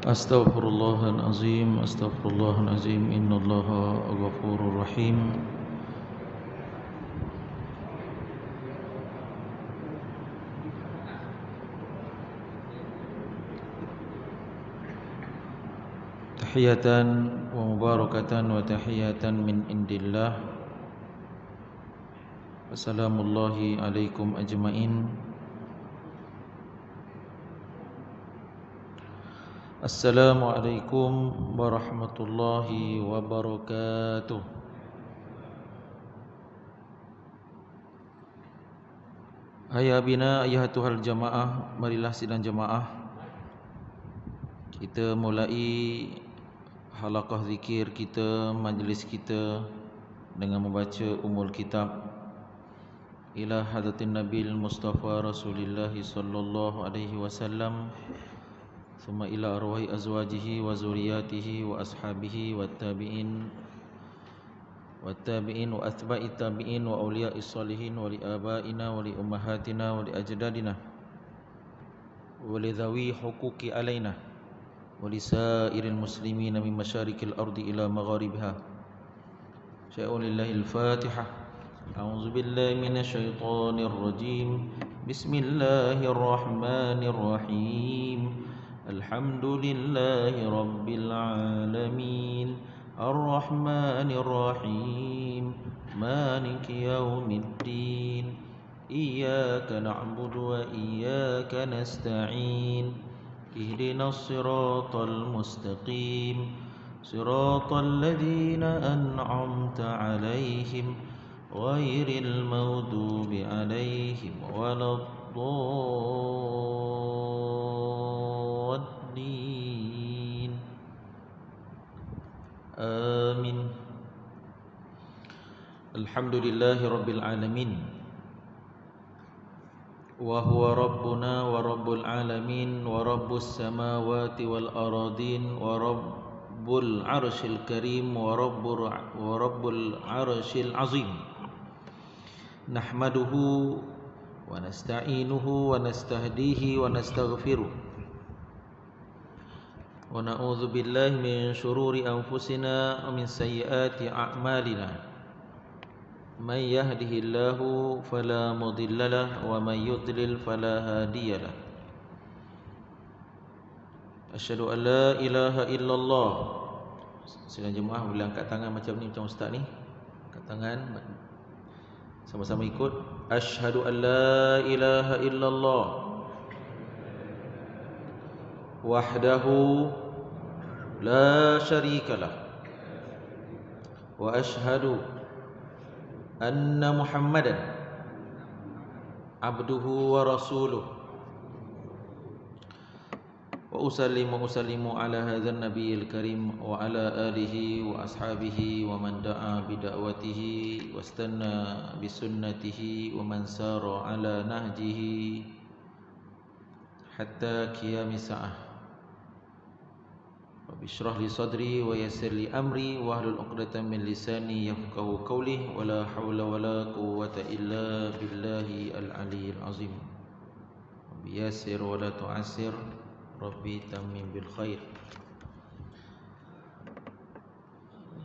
Astaghfirullahalazim, astaghfirullahalazim, innallaha ghafurur rahim. Tahiyatan wa mubarakatan wa tahiyatan min indillah. Wassalamullahi alaikum ajmain. Assalamualaikum warahmatullahi wabarakatuh. Hayya bina ayyatuhal jamaah, marilah sidang jamaah kita mulai halaqah zikir kita, majlis kita dengan membaca Ummul Kitab ila hadratin Nabil Mustafa Rasulillah sallallahu alaihi wasallam, thumma ila arwahi azwajihi wa zuriyatihi wa ashabihi wa tabi'in wa atba'i tabi'in wa awliya'is salihin wa li abaina wa li ummahatina wa li ajdadina wa li dhawi huquqi alaina wa li sa'iril muslimina min masyarikil ardi ila magharibiha. Syai'un lillahil Fatihah. A'udzu billahi minasyaitonir rajim. Bismillahirrahmanirrahim. Alhamdulillahi rabbil alamin, arrahmanir rahim, maliki yaumiddin, iyyaka na'budu wa iyyaka nasta'in, ihdinas siratal mustaqim, siratal ladzina an'amta 'alaihim ghairil maghdubi 'alaihim waladdallin. Amin. Alhamdulillahi rabbil alamin, wa huwa rabbuna wa rabbul alamin, wa rabbus samawati wal aradin, wa rabbul arshil karim, wa rabbul arshil azim. Nahmaduhu wa nasta'inuhu wa nastahdihi wa nastaghfiruh, wa na'udzu billahi min shururi anfusina wa min sayyiati a'malina. Man yahdihillahu fala mudilla lahu wa man yudlil fala hadiya lahu. Asyhadu an la ilaha illallah. Sidang jemaah boleh angkat tangan macam ni, macam ustaz ni. Angkat tangan, sama-sama ikut. Asyhadu an la ilaha illallah wahdahu la syarikalah, wa asyhadu anna Muhammadan abduhu wa rasuluh, wa usallimu ala hadzal nabiyil karim wa ala alihi wa ashabihi wa man da'a bi da'watihi wastanna bi sunnatihi wa man sara ala nahjihi hatta qiyamis sa'ah. Rabbi shrah li sadri wa yassir li amri wa hlul 'uqdatam min lisani yafqahu qawli, wa la haula wa la quwwata illa billahi al-'aliyyil 'azim. Rabbi yassir wa la tu'assir, Rabbi tammim bil khair.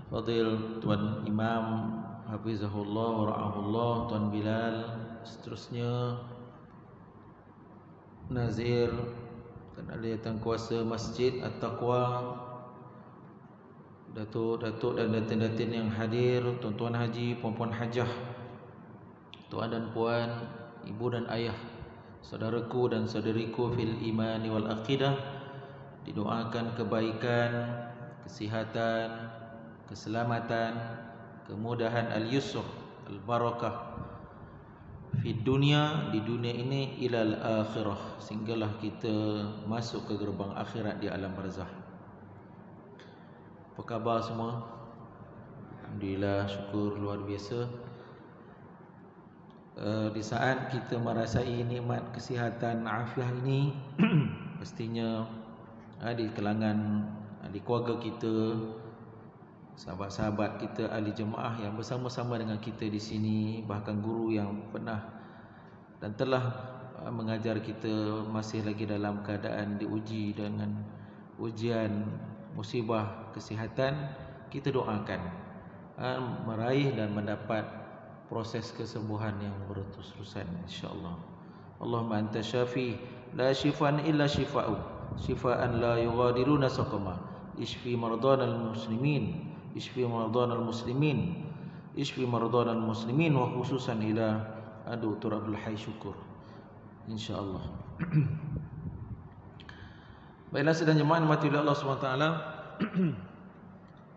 Fadil Tuan Imam hafizahullah wa ra'ahullah, Tuan Bilal, seterusnya Nazir dan ahli kuasa Masjid At-Taqwa, datuk-datuk dan datin-datin yang hadir, tuan-tuan haji, puan-puan hajah, tuan dan puan, ibu dan ayah, saudaraku dan saudariku fil imani wal aqidah, didoakan kebaikan, kesihatan, keselamatan, kemudahan al-yusr, al-barakah di dunia ini ilal akhirah, sehinggalah kita masuk ke gerbang akhirat di alam barzakh. Apa khabar semua? Alhamdulillah, syukur luar biasa. Di saat kita merasai nikmat kesihatan afiah ini, pastinya di kalangan di keluarga kita, sahabat-sahabat kita, ahli jemaah yang bersama-sama dengan kita di sini, bahkan guru yang pernah dan telah mengajar kita masih lagi dalam keadaan diuji dengan ujian, musibah kesihatan, kita doakan meraih dan mendapat proses kesembuhan yang berterus-terusan insya-Allah. Allahumma anta syafi la shifaan illa shifa'u shifaan la yughadiruna saqama ishfi mardanal muslimin ishfi mardanal muslimin ishfi mardanal muslimin wa khususan ila Dr. Abdul Hayy Syukur insya-Allah. Baiklah sedang jemaah mati Allah SWT.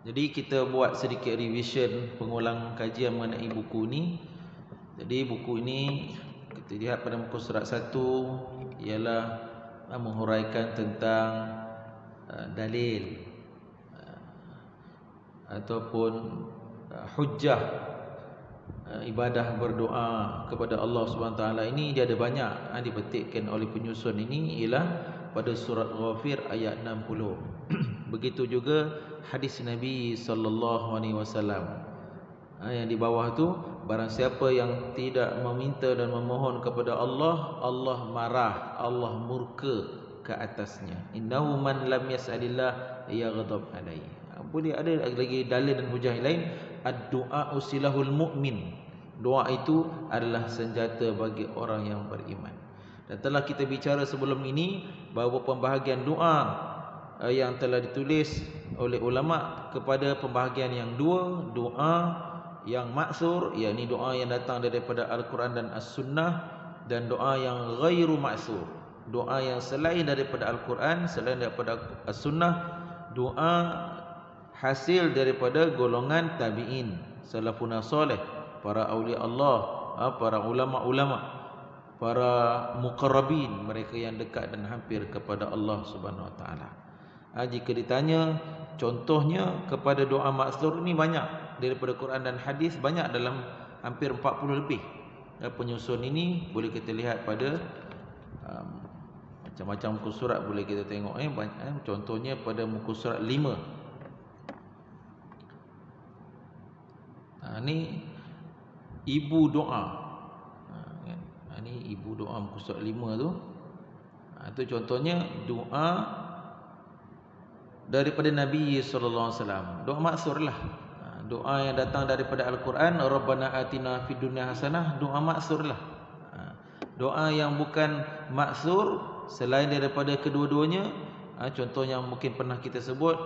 Jadi kita buat sedikit revision, pengulang kajian mengenai buku ini. Jadi buku ini kita lihat pada muka surat 1 ialah menghuraikan tentang dalil ataupun hujjah ibadah berdoa kepada Allah SWT. Ini dia ada banyak dipetikkan oleh penyusun ini ialah pada surat Ghafir ayat 60. Begitu juga hadis Nabi sallallahu alaihi wasallam. Yang di bawah tu, barang siapa yang tidak meminta dan memohon kepada Allah, Allah marah, Allah murka ke atasnya. Innahu man lam yas'alillah yaghdab alaihi. Boleh ada lagi dalil dan hujah lain, ad-du'a usilahul mu'min. Doa itu adalah senjata bagi orang yang beriman. Dan telah kita bicara sebelum ini bahawa pembahagian doa yang telah ditulis oleh ulama kepada pembahagian yang dua, doa yang maksur, yakni doa yang datang daripada Al-Quran dan As-Sunnah, dan doa yang ghairu maksur, doa yang selain daripada Al-Quran, selain daripada As-Sunnah, doa hasil daripada golongan tabi'in, salafun salih, para awliya Allah, para ulama-ulama, para muqarrabin, mereka yang dekat dan hampir kepada Allah Subhanahu wa taala. Jika ditanya contohnya kepada doa maksur ini banyak daripada Quran dan hadis, banyak dalam hampir 40 lebih. Penyusun ini boleh kita lihat pada macam-macam muka surat boleh kita tengok contohnya pada muka surat 5. Ini ibu doa. Ini ibu doa muka surat 5 tu. Itu contohnya doa daripada Nabi sallallahu alaihi wasallam. Doa maksur lah. Doa yang datang daripada Al-Quran, Rabbana atina fid dunya hasanah, doa maksur lah. Doa yang bukan maksur selain daripada kedua-duanya, contoh yang mungkin pernah kita sebut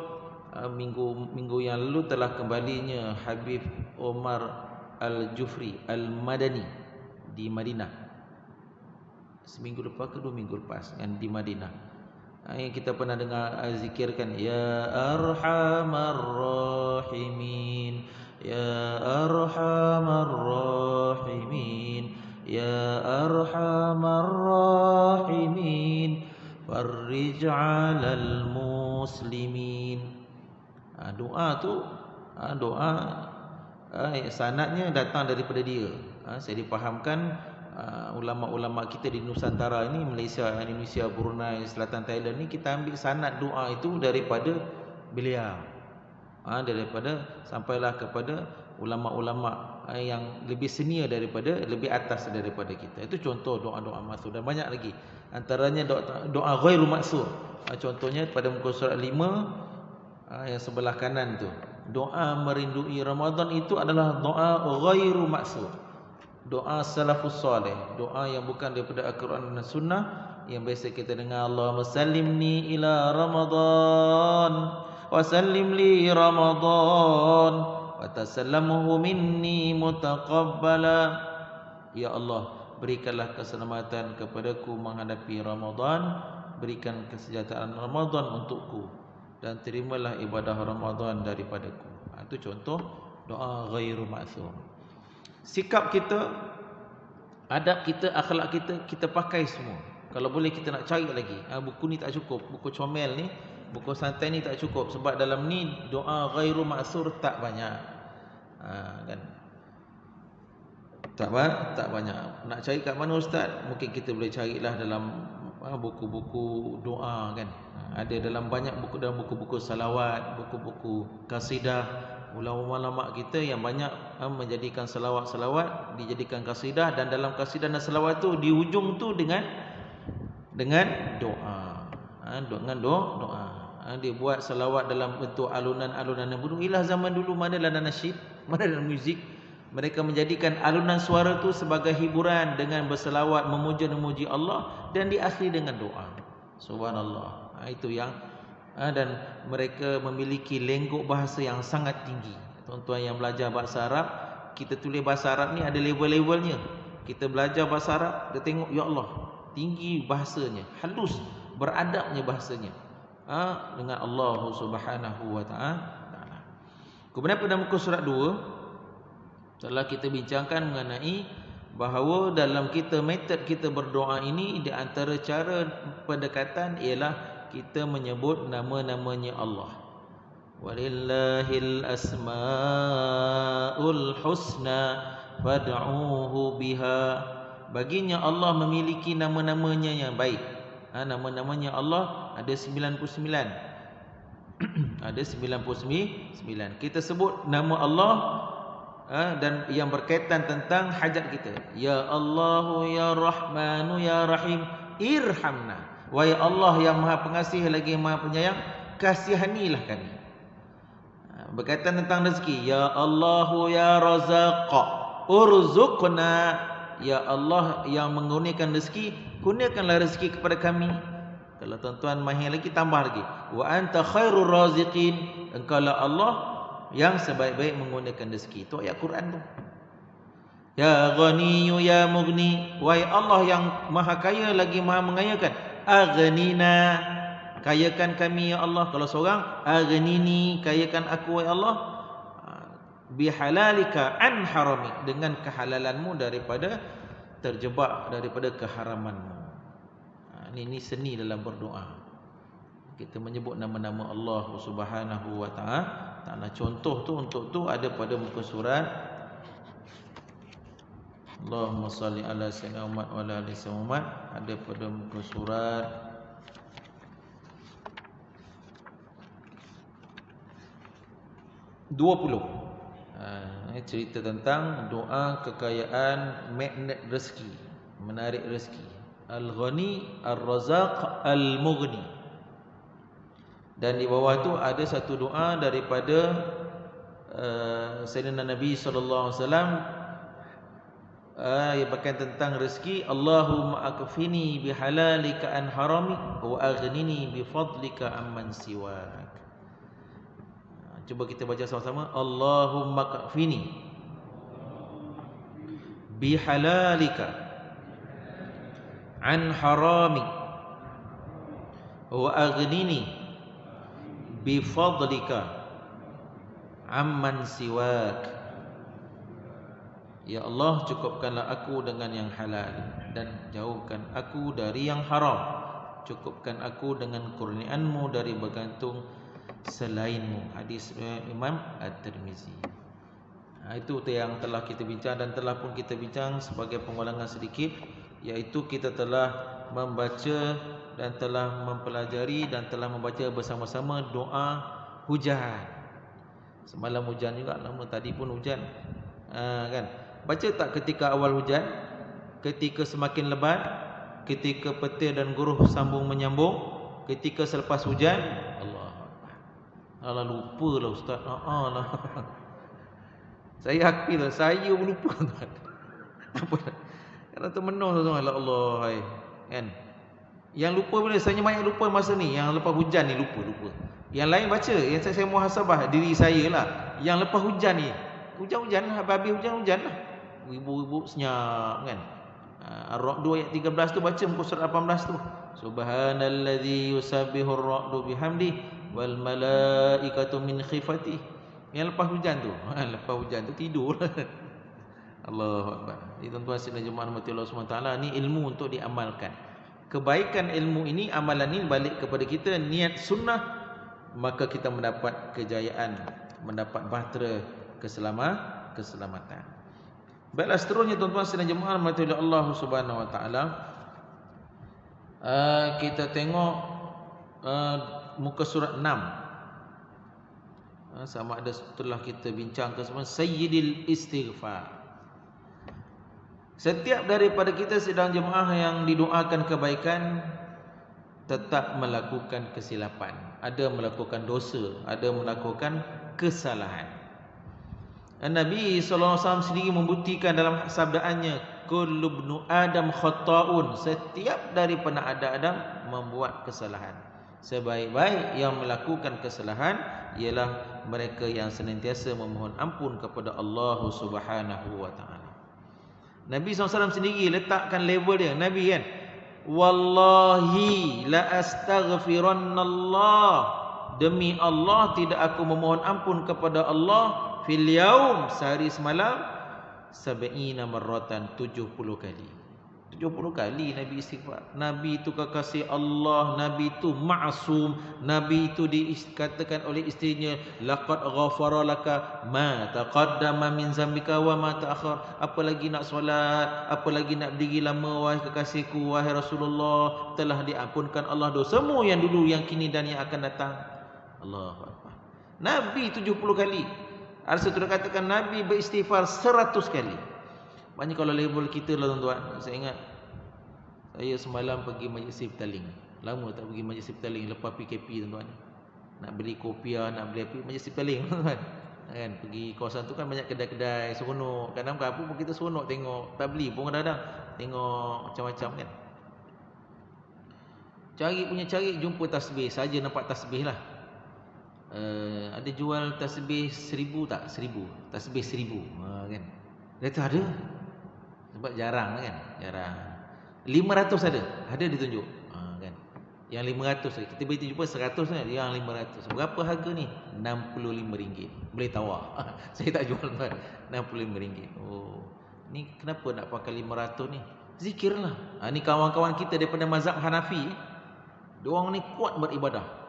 minggu yang lalu, telah kembalinya Habib Omar Al-Jufri Al-Madani di Madinah. Seminggu lepas ke 2 minggu lepas yang di Madinah. Yang kita pernah dengar zikirkan, ya arhamar rahimin, ya arhamar rahimin, ya arhamar rahimin, farrij 'alal muslimin. Doa tu doa sanadnya datang daripada dia. Saya dipahamkan ulama-ulama kita di Nusantara ini, Malaysia, Indonesia, Brunei, Selatan Thailand ni, kita ambil sanad doa itu daripada beliau, daripada sampailah kepada ulama-ulama yang lebih senior daripada, lebih atas daripada kita. Itu contoh doa-doa maksur, dan banyak lagi. Antaranya doa ghairu maksur. Contohnya pada muka surat 5 yang sebelah kanan tu, doa merindui Ramadan itu adalah doa ghairu maksur. Doa salafus salih, doa yang bukan daripada Al-Quran dan Sunnah, yang biasa kita dengar, Allahumma sallimni ila Ramadan wa sallim li Ramadan wa tasallamuhu minni mutaqabbala. Ya Allah, berikanlah keselamatan kepadaku menghadapi Ramadan, berikan kesejahteraan Ramadan untukku, dan terimalah ibadah Ramadan daripadaku. Itu contoh doa ghairu maksur. Sikap kita, adab kita, akhlak kita, kita pakai semua. Kalau boleh kita nak cari lagi. Buku ni tak cukup, buku comel ni, buku santai ni tak cukup, sebab dalam ni doa ghairu maksur tak banyak. Kan? Tak banyak. Nak cari kat mana ustaz? Mungkin kita boleh carilah dalam buku-buku doa kan. Ada dalam banyak buku, dalam buku-buku salawat, buku-buku kasidah. Ulama-ulama kita yang banyak menjadikan salawat-salawat dijadikan kasidah, dan dalam kasidah dan salawat tu di hujung tu dengan doa. Dengan doa. Dia buat salawat dalam bentuk alunan-alunan yang bunuh. Ilah zaman dulu mana ada nasyid, mana ada muzik. Mereka menjadikan alunan suara tu sebagai hiburan dengan berselawat, memuja-memuji Allah dan diakhiri dengan doa. Subhanallah. Itu yang dan mereka memiliki lenggok bahasa yang sangat tinggi. Tuan-tuan yang belajar bahasa Arab, kita tulis bahasa Arab ni ada level-levelnya. Kita belajar bahasa Arab, kita tengok ya Allah, tinggi bahasanya, halus, beradabnya bahasanya. Dengan Allah Subhanahu wa taala. Kemudian pada muka surat 2 telah kita bincangkan mengenai bahawa dalam kita metod kita berdoa ini, di antara cara pendekatan ialah kita menyebut nama-namanya Allah. Walillahil asmaul husna fad'uhu biha. Baginya Allah memiliki nama-namanya yang baik. Nama-namanya Allah ada 99. Ada 99. Kita sebut nama Allah dan yang berkaitan tentang hajat kita. Ya Allahu ya Rahmanu ya Rahim irhamna. Wahai Allah yang Maha Pengasih lagi Maha Penyayang, kasihanilah kami. Berkaitan tentang rezeki, ya Allahu ya Razaq urzuqna. Ya Allah yang mengurniakan rezeki, kurniakanlah rezeki kepada kami. Kalau tuan-tuan mahir lagi, tambah lagi, wa anta khairur raziqin. Engkaulah Allah yang sebaik-baik mengurniakan rezeki. Itu ayat Quran tu. Ya Ghaniyyu ya Mughni. Wahai Allah yang Maha Kaya lagi Maha Mengayakan, aghnina, kayakan kami ya Allah. Kalau seorang, aghnini, kayakan aku wahai Allah, bihalalika an harami, dengan kehalalanmu daripada terjebak daripada keharamanmu. Ini seni dalam berdoa. Kita menyebut nama-nama Allah Subhanahu wa taala. Contoh tu untuk tu ada pada muka surat. Allahumma salli ala sayyidina Muhammad wa ala ali sayyidina Muhammad. Ada pada muka surat 20. Cerita tentang doa kekayaan, magnet rezeki, menarik rezeki. Al-Ghani, Ar-Razaq, Al-Mughni. Dan di bawah tu ada satu doa daripada Sayyidina Nabi SAW yang berkaitan tentang rezeki. Allahumma akfini bihalalika an haramik wa aghnini bifadlika amman siwak. Cuba kita baca sama-sama. Allahumma kafini bihalalika an harami wa aghnini bifadlika amman siwak. Ya Allah, cukupkanlah aku dengan yang halal dan jauhkan aku dari yang haram. Cukupkan aku dengan kurniaanmu dari bergantung selainmu. Hadis Imam At-Tirmizi. Itu yang telah kita bincang dan telah pun kita bincang sebagai pengulangan sedikit, iaitu kita telah membaca dan telah mempelajari dan telah membaca bersama-sama doa hujan. Semalam hujan juga, lama tadi pun hujan. Kan? Baca tak ketika awal hujan, ketika semakin lebat, ketika petir dan guruh sambung menyambung, ketika selepas hujan. Allah lupa lah Ustaz. Lah. Saya akui lah, saya lupa tuan. Apa? Kerana termenung tuan Allah. Kan? Yang lupa bila saya banyak lupa masa ni, yang lepas hujan ni lupa. Yang lain baca, yang saya muhasabah diri saya lah. Yang lepas hujan ni, hujan-hujan lah, habis hujan-hujan lah. Ibu-ibu senyap kan. Ar-Ra'd ayat 13 tu baca muka surat 18 tu. Subhanalladzi yusabbihur ra'du bihamdi wal malaikatu min khifati. Yang lepas hujan tu, lepas hujan tu tidur. Allahu akbar. Jadi tuan-tuan sekalian jemaah rahmati Allah SWT, ni ilmu untuk diamalkan. Kebaikan ilmu ini, amalan ini balik kepada kita niat sunnah, maka kita mendapat kejayaan, mendapat bahtera keselamatan. Baiklah, seterusnya tuan-tuan sekalian jemaah rahmati Allah Subhanahu wa taala, kita tengok muka surat 6. Sama ada setelah kita bincangkan semua Sayyidil Istighfar. Setiap daripada kita sedang jemaah yang didoakan kebaikan, tetap melakukan kesilapan, ada melakukan dosa, ada melakukan kesalahan. Nabi SAW sendiri membuktikan dalam sabdaannya, kullu ibnu Adam khata'un, setiap daripada anak Adam membuat kesalahan. Sebaik-baik yang melakukan kesalahan ialah mereka yang senantiasa memohon ampun kepada Allah Subhanahu wa taala. Nabi SAW sendiri letakkan level dia, Nabi kan, wallahi la astaghfirannallah, demi Allah tidak aku memohon ampun kepada Allah fil yaum, sehari semalam, 70 marratan, 70 kali. 70 kali Nabi istighfar. Nabi itu kekasih Allah, Nabi itu ma'sum, Nabi itu dikatakan oleh isterinya, laqad ghafara laka ma taqaddama min zambika wa ma ta'akhir. Apa lagi nak solat, apa lagi nak berdiri lama, wahai kekasihku, wahai Rasulullah, telah diampunkan Allah dosamu yang dulu, yang kini dan yang akan datang. Allahu akbar. Nabi 70 kali. Ada satu katakan Nabi beristighfar 100 kali. Banyak kalau label kita lah tuan-tuan. Saya ingat saya semalam pergi majlis Siftaling. Lama tak pergi majlis Siftaling lepas PKP tuan-tuan. Nak beli kopiah, nak beli apa, majlis Siftaling tuan-tuan. Kan pergi kawasan tu kan banyak kedai-kedai seronok. Kadang kampung pun kita seronok tengok, tak beli pun kadang-kadang tengok macam-macam kan. Cari jumpa tasbih, saja nampak tasbih lah. Ada jual tasbih 1000 tak? 1000. Tasbih 1000. Kan. Dia tu ada. Sebab jarang kan? Jarang. 500 ada ditunjuk. Kan. Yang 500 kita boleh jumpa 100 kan? Yang 500. Berapa harga ni? RM65. Boleh tawar. Saya tak jual kan. RM65. Oh. Ni kenapa nak pakai 500 ni? Zikirlah. Ni kawan-kawan kita daripada mazhab Hanafi. Diorang ni kuat beribadah.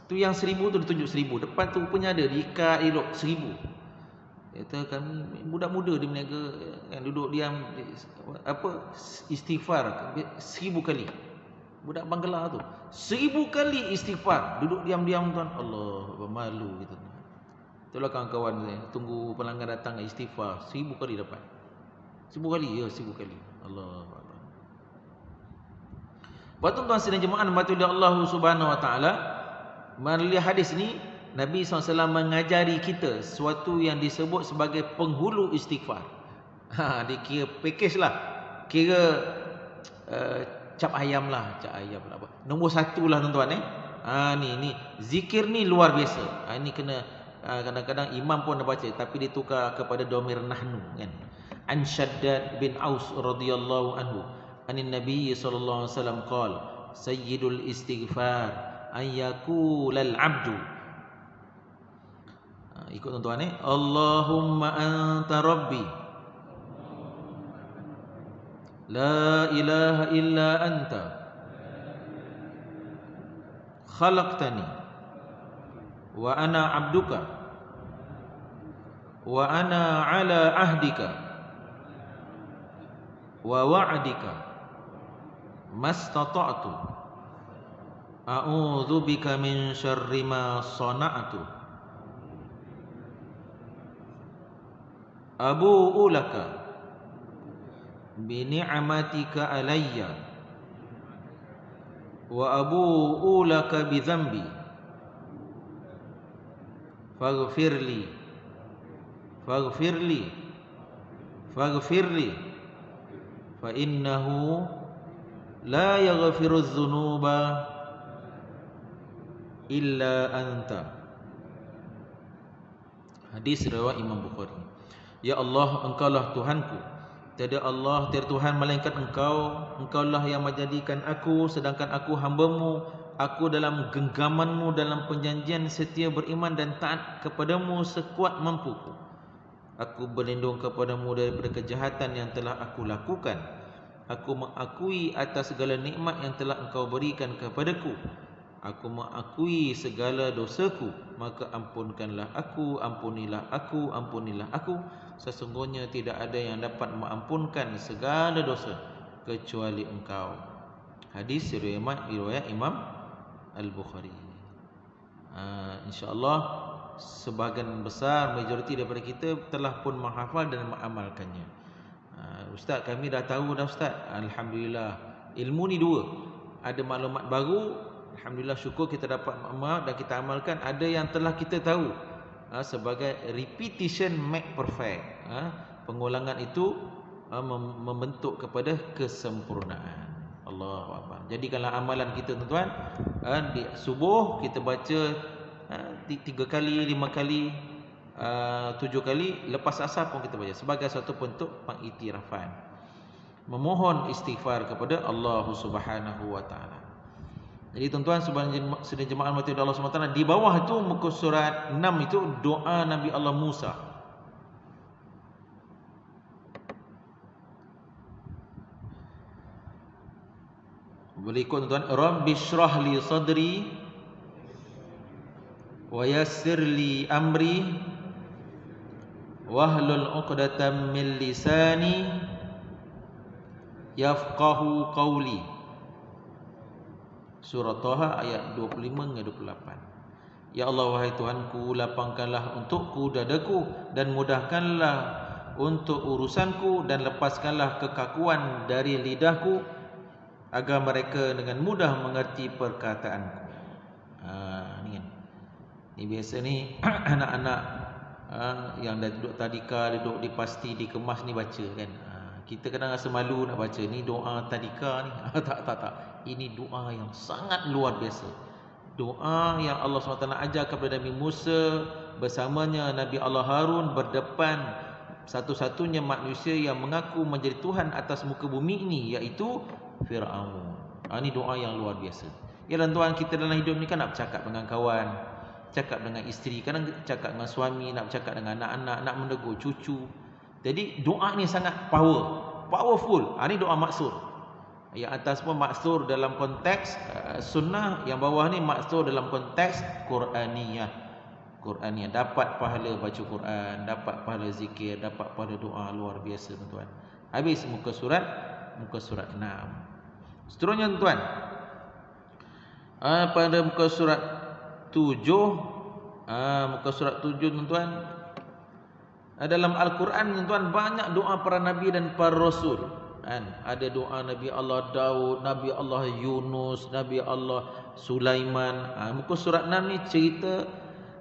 Tu yang 1000 tu ditunjuk 1000. Depan tu punya ada diikat elok 1000. Kata kami budak muda di meniaga yang duduk diam apa istighfar 1000 kali. Budak Bangla tu 1000 kali istighfar, duduk diam-diam tuan. Allah, malu gitu. Itulah kawan-kawan saya, tunggu pelanggan datang istighfar 1000 kali dapat. 1000 kali ya, 1000 kali. Allah Akbar. Buat tuan-tuan sidang jemaah mati oleh Allah Subhanahu wa taala, melalui hadis ni Nabi SAW mengajari kita sesuatu yang disebut sebagai penghulu istighfar. Dikira package lah. Kira cap ayam lah. Cap ayam lah. Nombor 1 lah tuan-tuan ni zikir ni luar biasa. Ini kena kadang-kadang imam pun dah baca, tapi ditukar kepada domir nahnu kan. An Shaddad bin Aus radhiyallahu anhu, anin Nabi sallallahu alaihi wasallam qala, sayyidul istighfar an yaqulal abdu. Ikut tuan-tuan Allahumma anta rabbi la ilaha illa anta khalaqtani wa ana abduka wa ana ala ahdika wa wa'dika mastata'tu a'udzu bika min syarri ma sana'tu abu'u laka bi ni'matika alayya wa abu'u laka bi dhanbi faghfirli fa innahu la yaghfiru adh-dhunuba illa anta. Hadis riwayat Imam Bukhari. Ya Allah, Engkaulah Tuhanku, tiada Allah, tiada Tuhan melainkan Engkau. Engkaulah yang menjadikan aku, sedangkan aku hamba-Mu. Aku dalam genggaman-Mu, dalam perjanjian setia beriman dan taat kepadamu sekuat mampuku. Aku berlindung kepadamu daripada kejahatan yang telah aku lakukan. Aku mengakui atas segala nikmat yang telah Engkau berikan kepadaku. Aku mengakui segala dosaku, maka ampunkanlah aku, ampunilah aku, ampunilah aku. Sesungguhnya tidak ada yang dapat mengampunkan segala dosa kecuali Engkau. Hadis riwayat Imam Al-Bukhari. InsyaAllah sebahagian besar, majoriti daripada kita telah pun menghafal dan mengamalkannya. Ustaz, kami dah tahu dah Ustaz. Alhamdulillah. Ilmu ni dua. ada maklumat baru, alhamdulillah, syukur kita dapat maklumat dan kita amalkan. Ada yang telah kita tahu, sebagai repetition make perfect. Pengulangan itu membentuk kepada kesempurnaan. Allahu akbar. Jadi kalau amalan kita tuan-tuan, di subuh kita baca 3 kali, 5 kali, 7 kali, lepas asar pun kita baca sebagai satu bentuk pengiktirafan, memohon istighfar kepada Allah Subhanahu wa taala. Jadi tuan-tuan sedang jemaah mati Allah Subhanahu wa taala, di bawah itu muka surat 6 itu doa Nabi Allah Musa. Boleh ikut tuan-tuan. Rabbi shrah li sadri wa yassir li amri wahlul 'uqdatam min lisani yafqahu qawli. Surah Taha ayat 25 hingga 28. Ya Allah, wahai Tuhanku, lapangkanlah untukku dadaku dan mudahkanlah untuk urusanku, dan lepaskanlah kekakuan dari lidahku, agar mereka dengan mudah mengerti perkataanku. Ni kan. Ni biasa ni anak-anak yang dah duduk tadika, duduk di pasti, dikemas ni baca kan. Kita kadang rasa malu nak baca ni doa tadika ni. Tak. Ini doa yang sangat luar biasa. Doa yang Allah SWT ajar kepada Nabi Musa bersamanya Nabi Allah Harun berdepan satu-satunya manusia yang mengaku menjadi Tuhan atas muka bumi ini, iaitu Fir'aun. Ini doa yang luar biasa. Ya tuan-tuan, kita dalam hidup ni kan nak bercakap dengan kawan, cakap dengan isteri, kadang cakap dengan suami, nak bercakap dengan anak-anak, nak menegur cucu. Jadi doa ni sangat powerful. Ini doa maksur. Yang atas pun maksur dalam konteks sunnah, yang bawah ni maksur dalam konteks Quraniyah. Dapat pahala baca Quran, dapat pahala zikir, dapat pahala doa, luar biasa tuan-tuan. Habis muka surat 6. Seterusnya tuan-tuan, pada muka surat 7, tuan-tuan, dalam Al-Quran tuan-tuan banyak doa para nabi dan para rasul. Ada doa Nabi Allah Daud, Nabi Allah Yunus, Nabi Allah Sulaiman. Muka surat 6 ni cerita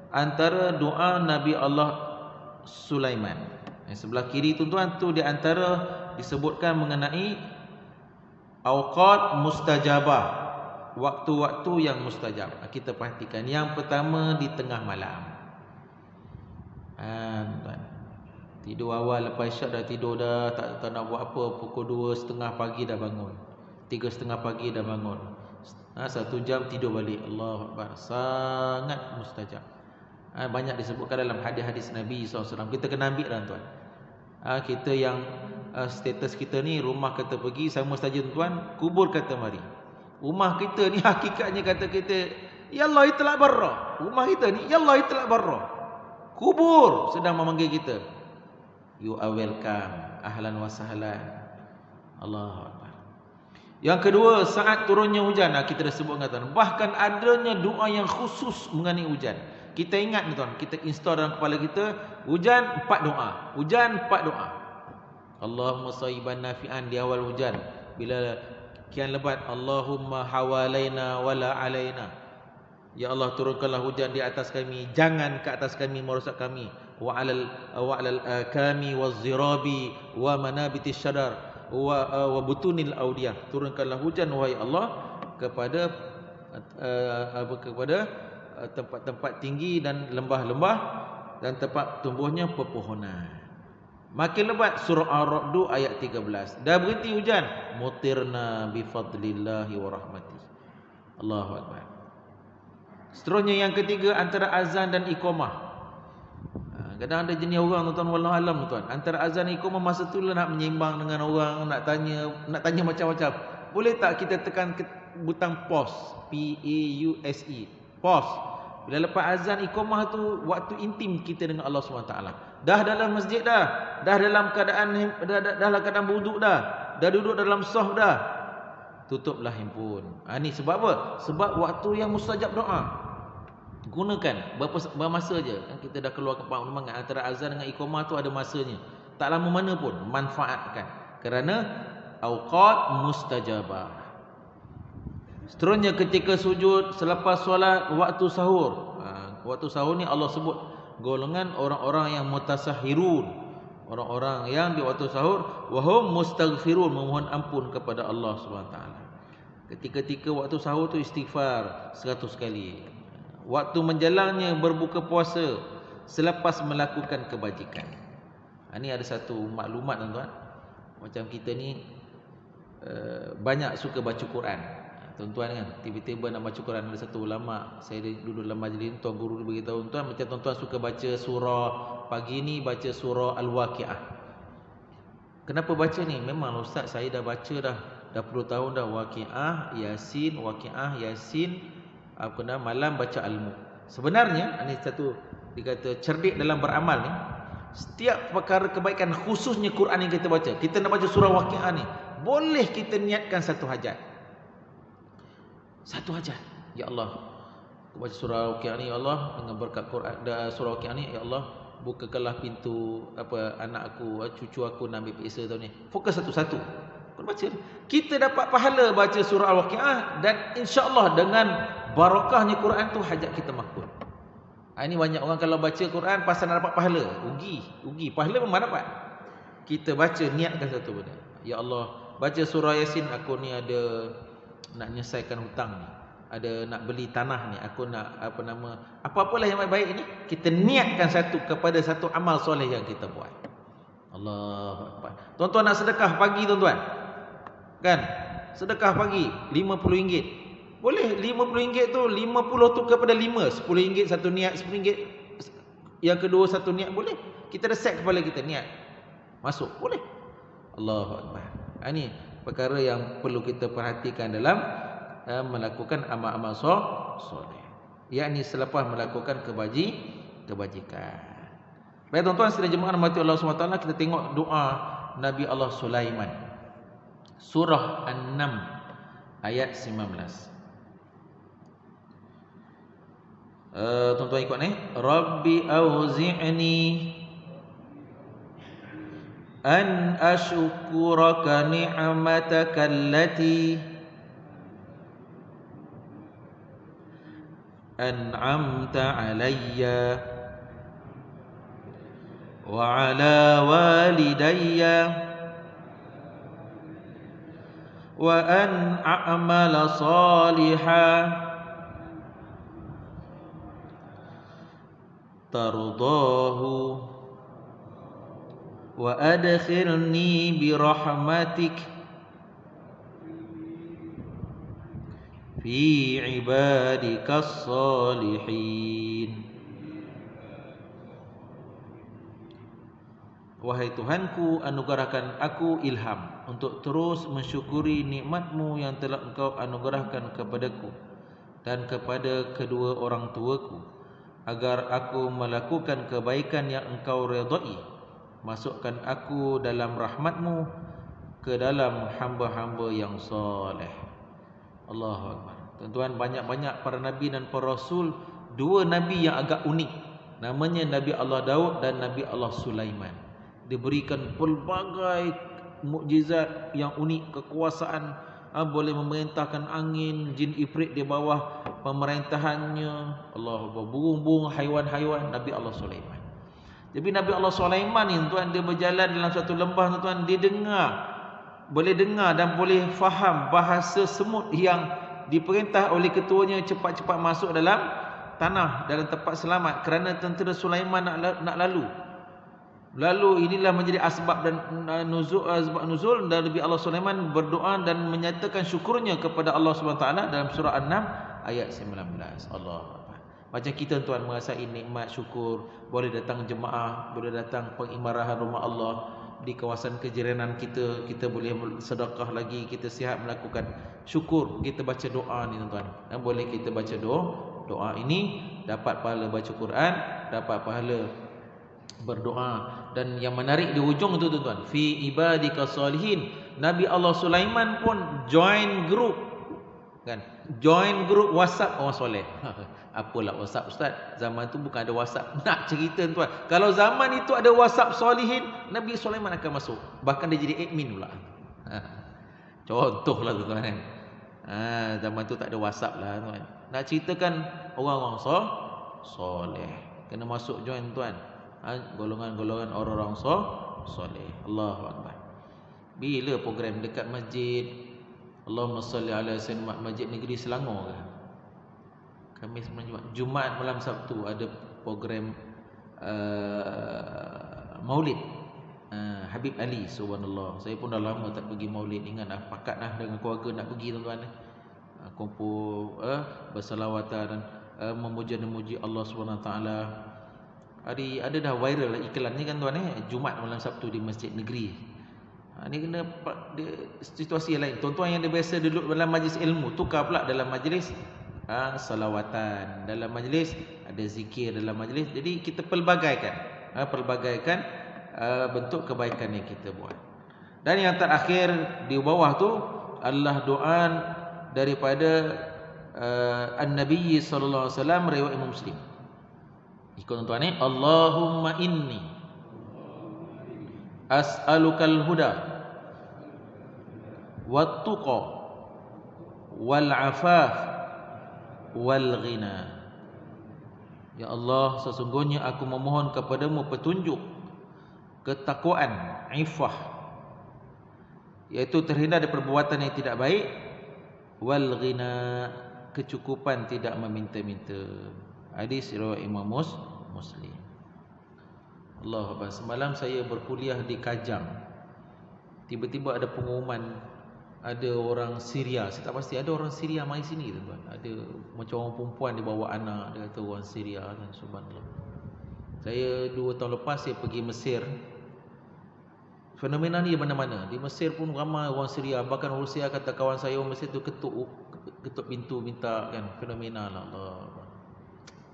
antara doa Nabi Allah Sulaiman. Sebelah kiri tuan-tuan tu di antara disebutkan mengenai awqat mustajabah, waktu-waktu yang mustajab. Kita perhatikan yang pertama di tengah malam. Tuan, tidur awal lepas isyak dah tidur dah, tak nak buat apa, pukul 2:30 pagi dah bangun, 3:30 pagi dah bangun, 1 jam tidur balik. Allahu Akbar, sangat mustajab. Banyak disebutkan dalam hadis-hadis Nabi SAW. Kita kena ambil dah tuan. Kita yang status kita ni, rumah kata pergi sama saja tuan, kubur kata mari. Rumah kita ni hakikatnya kata kita, ya Allah itlaq barra. Rumah kita ni, ya Allah itlaq barra. Kubur sedang memanggil kita. You are welcome, ahlan wa sahlan. Allahu Akbar. Yang kedua, saat turunnya hujan. Kita dah sebut tuan. Bahkan adanya doa yang khusus mengenai hujan. Kita ingat ni tuan, kita install dalam kepala kita, hujan 4 doa. Hujan 4 doa. Allahumma sayyiban nafi'an di awal hujan. Bila kian lebat, Allahumma hawalaina wala alaina. Ya Allah, turunkanlah hujan di atas kami, jangan ke atas kami merosak kami. Wa alal akami waz-zirabi wa manabitis syadar wa butunil audiyah. Turunkanlah hujan wahai Allah kepada tempat-tempat tinggi dan lembah-lembah dan tempat tumbuhnya pepohonan. Makin lebat, surah Ar-Ra'd ayat 13. Dah berhenti hujan, mutirna bi fadlillahi wa rahmatih. Allahu Akbar. Seterusnya yang ketiga, antara azan dan iqamah. Kadang ada jenis orang tuan, wallahu alam tuan, antara azan dan iqamah masa tu lah nak menyembang dengan orang, nak tanya macam-macam. Boleh tak kita tekan butang pause, P-A-U-S-E, pause. Bila lepas azan iqamah tu, waktu intim kita dengan Allah SWT. Dah dalam masjid dah dalam keadaan dalam keadaan berwuduk dah duduk dalam saf dah, tutuplah handphone. Ni sebab apa? Sebab waktu yang mustajab doa. Gunakan berapa masa je. Kita dah keluar ke memang antara azan dengan iqamah tu ada masanya. Tak lama mana pun manfaatkan, kerana awqat mustajabah. Seterusnya ketika sujud selepas solat waktu sahur. Waktu sahur ni Allah sebut golongan orang-orang yang mutasahhirun, orang-orang yang di waktu sahur wahum mustaghfirun, memohon ampun kepada Allah Subhanahu taala. Ketika waktu sahur tu istighfar 100 kali. Waktu menjalannya berbuka puasa selepas melakukan kebajikan. Ini ada satu maklumat tuan-tuan. Macam kita ni banyak suka baca Quran. Tuan-tuan kan, tiba-tiba nak baca Quran. Ada satu ulama, saya duduk dalam majlis, tuan guru dia beritahu, tuan macam tuan-tuan suka baca surah, pagi ni baca surah Al-Waqi'ah. Kenapa baca ni? Memang ustaz, saya dah baca dah 10 tahun dah Waqi'ah, Yasin, Waqi'ah, Yasin, malam baca Al-Mulk. Sebenarnya ini satu dikata cerdik dalam beramal ni. Setiap perkara kebaikan, khususnya Quran yang kita baca, kita nak baca surah Waqi'ah ni, boleh kita niatkan satu hajat. Satu hajat. Ya Allah, aku baca surah Waqi'ah ni, ya Allah, dengan berkat Quran surah Waqi'ah ni, ya Allah, bukakanlah pintu anak aku, cucu aku nak ambil periksa tahun ni. Fokus satu-satu. Kau baca. Kita dapat pahala baca surah Al-Waqi'ah, dan insya-Allah dengan barakahnya Quran tu hajat kita makbul. Ini banyak orang kalau baca Quran pasal nak dapat pahala, rugi. Pahala memang dapat. Kita baca, niatkan satu benda. Ya Allah, baca surah Yasin, aku ni ada nak menyelesaikan hutang ni, ada nak beli tanah ni, aku nak apa-apalah yang baik-baik ni, kita niatkan satu kepada satu amal soleh yang kita buat. Allahu Akbar. Tuan-tuan nak sedekah pagi tuan-tuan, kan? Sedekah pagi RM50. Boleh RM50 tu, 50 tu kepada 5, RM10 satu niat, RM10 yang kedua satu niat, boleh. Kita dah set kepala kita niat masuk, boleh. Allahu Akbar. Ini perkara yang perlu kita perhatikan dalam melakukan amal-amal soleh, yakni selepas melakukan kebajikan. Baik tuan-tuan sekalian jemaah rahmati Allah SWT, kita tengok doa Nabi Allah Sulaiman, surah An-Naml ayat 19. Tuan-tuan ikut ni. Rabbi auzi'ni an ashkuraka ni'mataka allati an'amta alayya wa ala walidayya wa an a'mala salihan tardahu wa adkhilni bi rahmatik fi ibadikas salihin. Wahai Tuhanku, anugerahkan aku ilham untuk terus mensyukuri nikmat-Mu yang telah Engkau anugerahkan kepadaku dan kepada kedua orang tuaku, agar aku melakukan kebaikan yang Engkau redai. Masukkan aku dalam rahmat-Mu ke dalam hamba-hamba yang soleh. Allahu Akbar. Tuan-tuan, banyak-banyak para nabi dan para rasul. Dua nabi yang agak unik, namanya Nabi Allah Daud dan Nabi Allah Sulaiman. Diberikan pelbagai mukjizat yang unik, kekuasaan, boleh memerintahkan angin, jin ifrit di bawah pemerintahannya, Allah, burung-burung, haiwan-haiwan. Nabi Allah Sulaiman. Jadi Nabi Allah Sulaiman ni tuan, dia berjalan dalam satu lembah tuan, dia boleh dengar dan boleh faham bahasa semut yang diperintah oleh ketuanya cepat-cepat masuk dalam tanah, dalam tempat selamat, kerana tentera Sulaiman nak lalu. Lalu inilah menjadi asbab dan nuzul dan Nabi Allah Sulaiman berdoa dan menyatakan syukurnya kepada Allah SWT dalam surah An-Naml ayat 19. Allah. Macam kita tuan merasai nikmat syukur, boleh datang jemaah, boleh datang pengimarahan rumah Allah di kawasan kejiranan kita, kita boleh sedekah lagi, kita sihat melakukan syukur, kita baca doa ni tuan-tuan. Dan boleh kita baca doa ini, dapat pahala baca Quran, dapat pahala berdoa. Dan yang menarik di hujung itu tuan-tuan, fi ibadika salihin, Nabi Allah Sulaiman pun join group, kan? Join group WhatsApp orang soleh. Apalah WhatsApp ustaz? Zaman tu bukan ada WhatsApp. Nak cerita tuan, kalau zaman itu ada WhatsApp solihin, Nabi Sulaiman akan masuk. Bahkan dia jadi admin pula. Contohlah tuan-tuan. Zaman tu tak ada WhatsApp lah tuan. Nak ceritakan orang-orang soleh. Kena masuk join tuan. Golongan-golongan orang-orang soleh. Allahu Akbar. Bila program dekat masjid Allahumma salli ala sayyidina Masjid Negeri Selangor ke? Khamis malam Jumaat malam Sabtu ada program Maulid Habib Ali, subhanallah. Saya pun dah lama tak pergi Maulid. Ingat dah pakat dah dengan keluarga nak pergi tuan-tuan. Kumpul bersalawatan, memuja dan memuji Allah Subhanahu taala. Ada dah viral iklan ni kan tuan Jumaat malam Sabtu di Masjid Negeri. Ni kena situasi lain. Tuan-tuan yang dia biasa duduk dalam majlis ilmu, tukar pula dalam majlis salawatan. Dalam majlis ada zikir dalam majlis. Jadi kita pelbagaikan bentuk kebaikan yang kita buat. Dan yang terakhir di bawah tu adalah doa daripada An-Nabi sallallahu alaihi wasallam riwayat Imam Muslim. Ikut tuan ni, Allahumma inni as'alukal huda wat tuqa wal afaf wal ghina. Ya Allah, sesungguhnya aku memohon kepadamu petunjuk, ketakwaan, ifah, iaitu terhindar dari perbuatan yang tidak baik, wal ghina, kecukupan, tidak meminta-minta. Hadis riwayat Imam Muslim. Allah Akbar. Semalam saya berkuliah di Kajang. Tiba-tiba ada pengumuman ada orang Syria. Saya tak pasti ada orang Syria mai sini tuan. Ada macam orang perempuan dia bawa anak, dia kata orang Syria kan, subhanallah. Saya 2 tahun lepas saya pergi Mesir. Fenomena ni mana-mana. Di Mesir pun ramai orang Syria. Bahkan orang Syria kata kawan saya orang Mesir tu ketuk pintu minta kan. Fenomena lah Allah.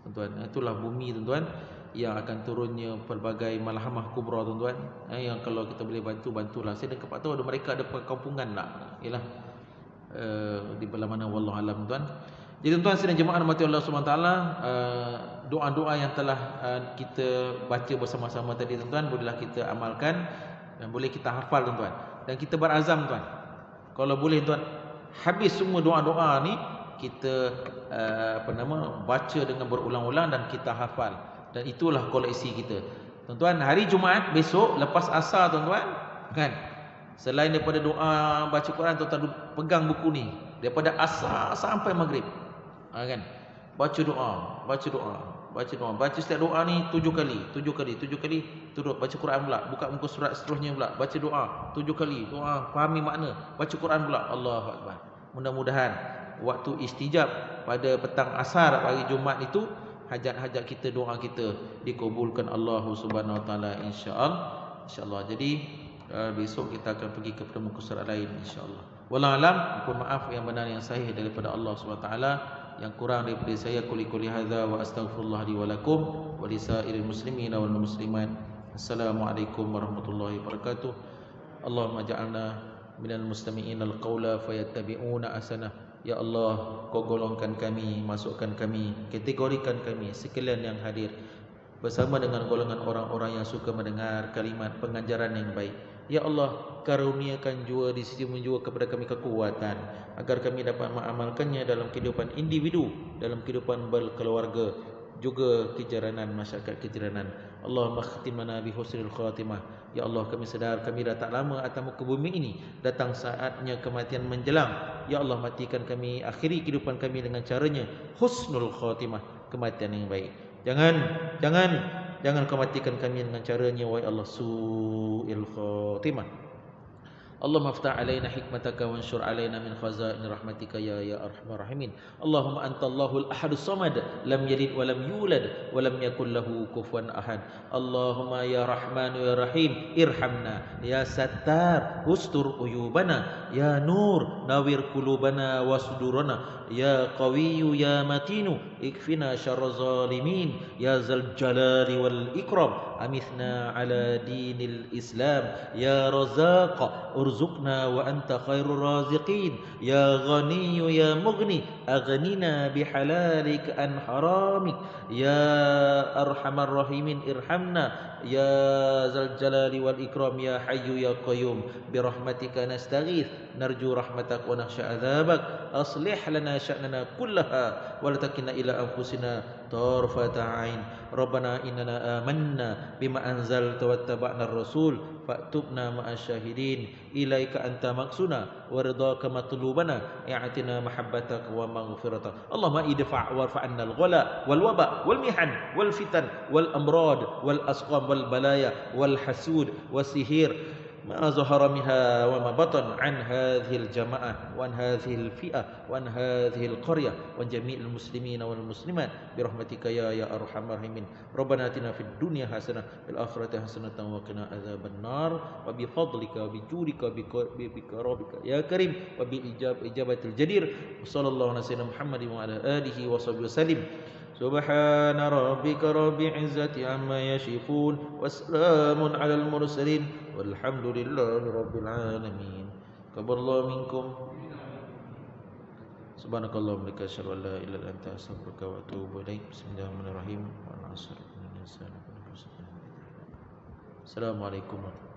Tuan-tuan, itulah bumi tuan-tuan yang akan turunnya pelbagai malhamah kubra tuan-tuan. Yang kalau kita boleh bantu, bantulah. Saya dekat tahu ada mereka ada perkampungan lah. Ialah di belah mana wallahu alam tuan. Jadi tuan-tuan sidang jemaah rahmati Allah Subhanahu taala, doa-doa yang telah kita baca bersama-sama tadi tuan-tuan bolehlah kita amalkan dan boleh kita hafal tuan-tuan. Dan kita berazam tuan. Kalau boleh tuan habis semua doa-doa ni kita baca dengan berulang-ulang dan kita hafal. Dan itulah koleksi kita. Tuan-tuan, hari Jumaat besok lepas asar tuan-tuan, kan? Selain daripada doa baca Quran, tuan-tuan pegang buku ni daripada asar sampai maghrib. Kan? Baca doa. Baca setiap doa ni 7 kali, turut baca Quran pula, buka muka surat seterusnya pula, baca doa 7 kali, doa fahami makna, baca Quran pula. Allahu Akbar. Mudah-mudahan waktu istijab pada petang asar hari Jumaat itu hajat-hajat kita, doa kita dikabulkan Allah Subhanahu wa taala insya-Allah. Jadi besok kita akan pergi kepada muka surat lain insya-Allah. Wallahu alam, mohon maaf yang benar yang sahih daripada Allah Subhanahu wa taala, yang kurang daripada saya quli hadza wa astaghfirullah li wa lakum wa lisairil muslimin wal muslimat. Assalamualaikum warahmatullahi wabarakatuh. Allahumma ja'alna minal mustami'in al-qawla fayattabi'una ahsanah. Ya Allah, kau golongkan kami, masukkan kami, kategorikan kami sekalian yang hadir bersama dengan golongan orang-orang yang suka mendengar kalimat pengajaran yang baik. Ya Allah, karuniakan jua di sisimu jua kepada kami kekuatan agar kami dapat mengamalkannya dalam kehidupan individu, dalam kehidupan berkeluarga, juga kejaranan masyarakat kejaranan. Allahumma khtimna bi husnil khatimah. Ya Allah, kami sedar kami dah tak lama atas muka bumi ini, datang saatnya kematian menjelang. Ya Allah, matikan kami, akhiri kehidupan kami dengan caranya husnul khatimah, kematian yang baik. Jangan kau matikan kami dengan caranya wahai Allah su'il khatimah. Allahumma aftah alaina hikmataka wa anshur alaina min khazain rahmatika ya arhamar rahimin. Allahumma anta Allahul ahadus samad, lam yalid wa lam yulad wa lam yakul lahu kufuwan ahad. Allahumma ya rahman ya rahim irhamna, ya sattar ustur uyubana, ya nur nawir qulubana wa sudurana, ya qawiyyu ya matinu ikfina syarra zalimin, ya zal jalali wal ikram amithna ala dinil islam, ya razaq urzuqna wa anta khairur raziqin ya ghani ya mughni aghnina bihalalik an haramik ya arhamar rahimin irhamna ya zal jalali wal ikram ya hayyu ya qayyum bi rahmatika nastaghith narju rahmatak wa nakhsha adzabak aslih lana sya'nana kullaha wa la takilna ila anfusina tarfata ain rabbana innana amanna bima anzalta wattaba'na ar-rasul faktubna ma'asyahidin ilaika anta maksuna wa ridhaka matlubana i'atina mahabbataka wa maghfiratak Allahumma idfa' warfa' anna al-ghala wal waba wal mihan wal fitan wal amrad wal asqam wal balaya wal hasud was sihir ما ظهر منها وما بطن عن هذه الجماعة وعن هذه الفئة وعن هذه القرية وعن جميع المسلمين والمسلمات برحمتك يا أرحم الراحمين ربنا آتنا في الدنيا حسنة في الآخرة حسنة وقنا عذاب النار وبفضلك وبجودك وبكرمك يا كريم وبإجابة الجدير وصلى الله على سيدنا محمد وعلى آله وصحبه وسلم سبحان ربك رب العزة عما يصفون وسلام على المرسلين والحمد لله رب العالمين تقبل الله منكم سبحانك اللهم وبحمدك أشهد أن لا إله إلا أنت أستغفرك وأتوب إليك بسم الله الرحمن الرحيم والعصر السلام عليكم ورحمة الله